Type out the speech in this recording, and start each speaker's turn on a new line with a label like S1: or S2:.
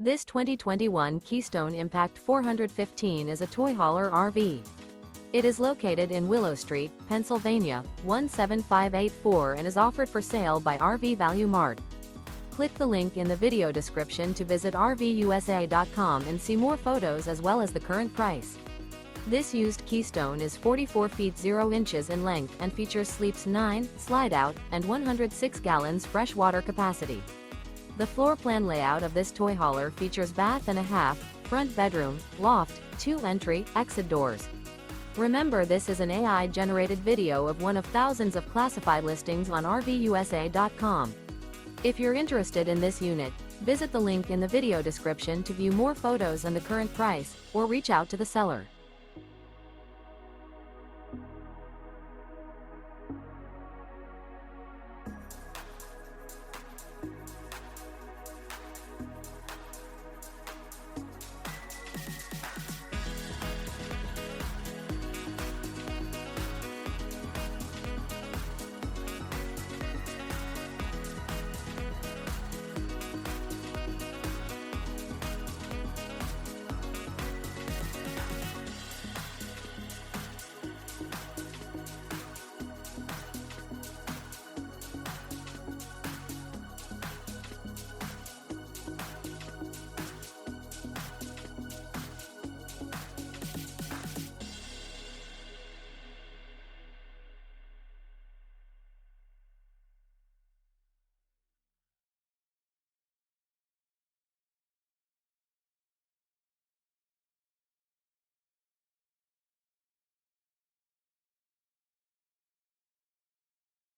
S1: This 2021 Keystone Impact 415 is a toy hauler RV. It is located in Willow Street, Pennsylvania, 17584 and is offered for sale by RV Value Mart. Click the link in the video description to visit RVUSA.com and see more photos as well as the current price. This used Keystone is 44 feet 0 inches in length and features sleeps 9, slide-out, and 106 gallons fresh water capacity. The floor plan layout of this toy hauler features bath and a half, front bedroom, loft, 2 entry, exit doors. Remember, this is an AI-generated video of one of thousands of classified listings on RVUSA.com. If you're interested in this unit, visit the link in the video description to view more photos and the current price, or reach out to the seller.